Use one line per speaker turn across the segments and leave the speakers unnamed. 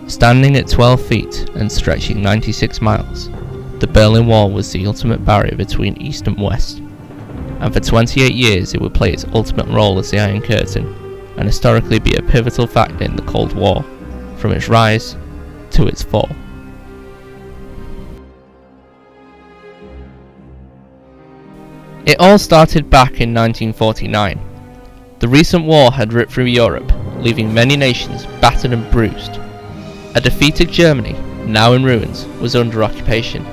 Standing at 12 feet and stretching 96 miles, the Berlin Wall was the ultimate barrier between East and West, and for 28 years it would play its ultimate role as the Iron Curtain, and historically be a pivotal factor in the Cold War, from its rise to its fall. It all started back in 1949. The recent war had ripped through Europe, leaving many nations battered and bruised. A defeated Germany, now in ruins, was under occupation.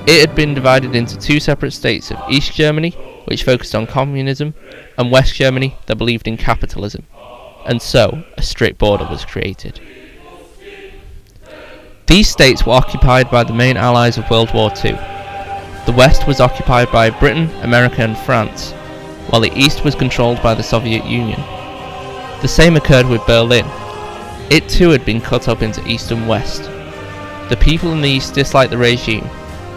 It had been divided into two separate states of East Germany, which focused on communism, and West Germany that believed in capitalism, and so a strict border was created. These states were occupied by the main allies of World War II. The West was occupied by Britain, America and France, while the East was controlled by the Soviet Union. The same occurred with Berlin. It too had been cut up into East and West. The people in the East disliked the regime.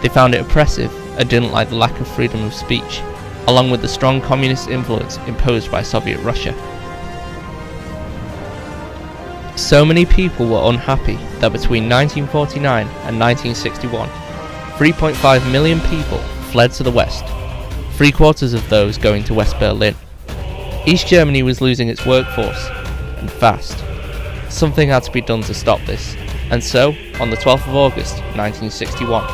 They found it oppressive and didn't like the lack of freedom of speech, along with the strong communist influence imposed by Soviet Russia. So many people were unhappy that between 1949 and 1961, 3.5 million people fled to the West, 3/4 of those going to West Berlin. East Germany was losing its workforce, and fast. Something had to be done to stop this, and so, on the 12th of August 1961,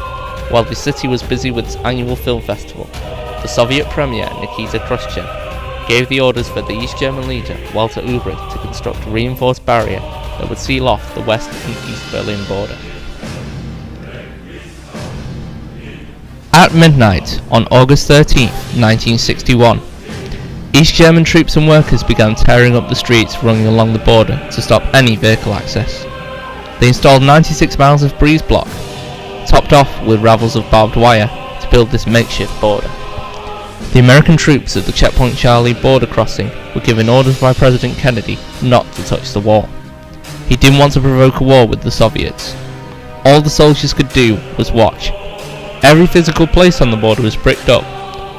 while the city was busy with its annual film festival, the Soviet Premier Nikita Khrushchev gave the orders for the East German leader Walter Ulbricht to construct a reinforced barrier that would seal off the West and East Berlin border. At midnight on August 13, 1961, East German troops and workers began tearing up the streets running along the border to stop any vehicle access. They installed 96 miles of breeze block, topped off with ravels of barbed wire, to build this makeshift border. The American troops at the Checkpoint Charlie border crossing were given orders by President Kennedy not to touch the wall. He didn't want to provoke a war with the Soviets. All the soldiers could do was watch. Every physical place on the border was bricked up,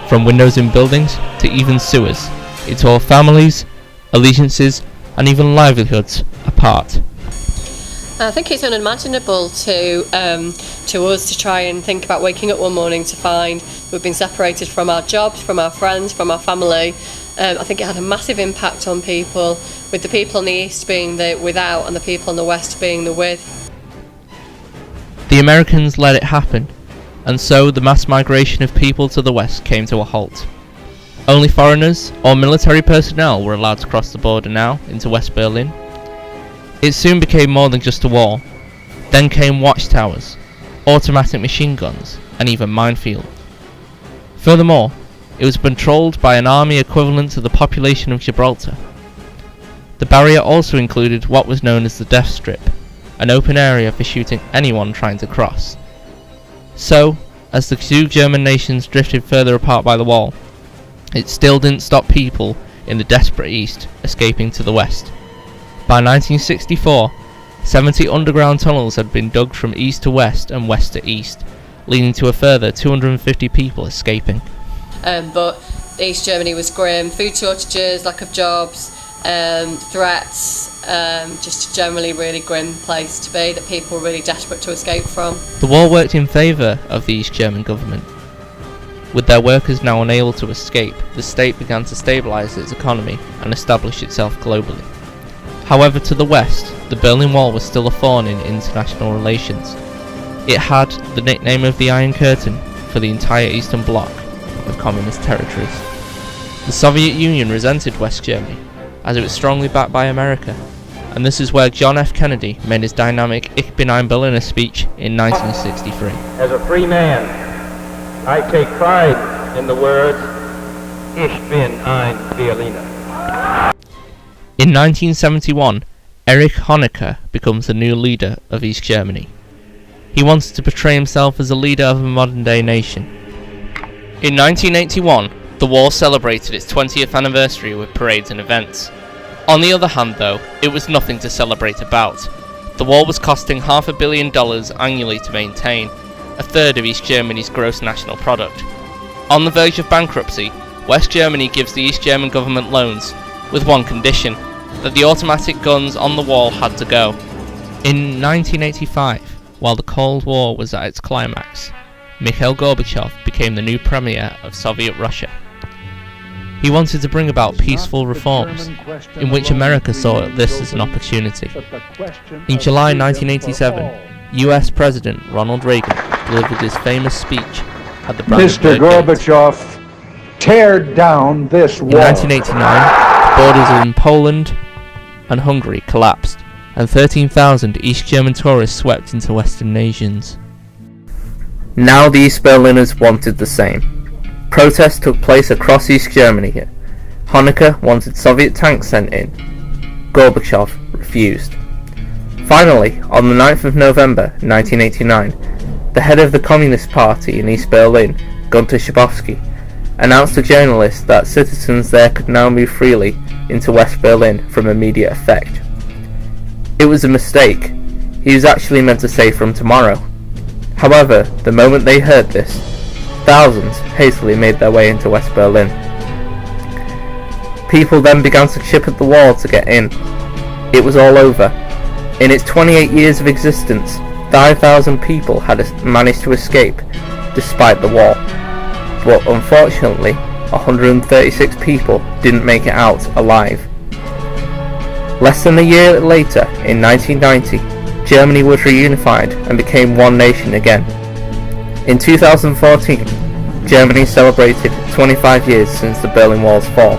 from windows in buildings to even sewers. It tore families, allegiances, and even livelihoods apart.
I think it's unimaginable to us to try and think about waking up one morning to find we've been separated from our jobs, from our friends, from our family. I think it had a massive impact on people, with the people on the east being the without and the people on the west being the with.
The Americans let it happen, and so the mass migration of people to the west came to a halt. Only foreigners or military personnel were allowed to cross the border now into West Berlin. It soon became more than just a wall. Then came watchtowers, automatic machine guns, and even minefields. Furthermore, it was controlled by an army equivalent to the population of Gibraltar. The barrier also included what was known as the Death Strip, an open area for shooting anyone trying to cross. So, as the two German nations drifted further apart by the wall, it still didn't stop people in the desperate east escaping to the west. By 1964, 70 underground tunnels had been dug from east to west and west to east, leading to a further 250 people escaping.
But East Germany was grim. Food shortages, lack of jobs, threats, just a generally really grim place to be that people were really desperate to escape from.
The war worked in favour of the East German government. With their workers now unable to escape, the state began to stabilise its economy and establish itself globally. However, to the west, the Berlin Wall was still a thorn in international relations. It had the nickname of the Iron Curtain for the entire Eastern Bloc of communist territories. The Soviet Union resented West Germany, as it was strongly backed by America, and this is where John F. Kennedy made his dynamic Ich bin ein Berliner speech in 1963.
As a free man, I take pride in the words, Ich bin ein Berliner.
In 1971, Erich Honecker becomes the new leader of East Germany. He wants to portray himself as a leader of a modern-day nation. In 1981, the war celebrated its 20th anniversary with parades and events. On the other hand though, it was nothing to celebrate about. The war was costing $500 million annually to maintain, a third of East Germany's gross national product. On the verge of bankruptcy, West Germany gives the East German government loans, with one condition, that the automatic guns on the wall had to go. In 1985, while the Cold War was at its climax, Mikhail Gorbachev became the new premier of Soviet Russia. He wanted to bring about peaceful reforms, in which America saw this as an opportunity. In July 1987, US President Ronald Reagan delivered his famous speech at the Brandenburg
Mr. Gorbachev, tear down this wall.
In 1989, the borders in Poland and Hungary collapsed, and 13,000 East German tourists swept into Western nations. Now the East Berliners wanted the same. Protests took place across East Germany. Honecker wanted Soviet tanks sent in. Gorbachev refused. Finally, on the 9th of November 1989, the head of the Communist Party in East Berlin, Gunter Schabowski, announced to journalists that citizens there could now move freely into West Berlin from immediate effect. It was a mistake. He was actually meant to say from tomorrow. However, the moment they heard this, thousands hastily made their way into West Berlin. People then began to chip at the wall to get in. It was all over. In its 28 years of existence, 5,000 people had managed to escape despite the wall. But unfortunately, 136 people didn't make it out alive. Less than a year later, in 1990, Germany was reunified and became one nation again. In 2014, Germany celebrated 25 years since the Berlin Wall's fall.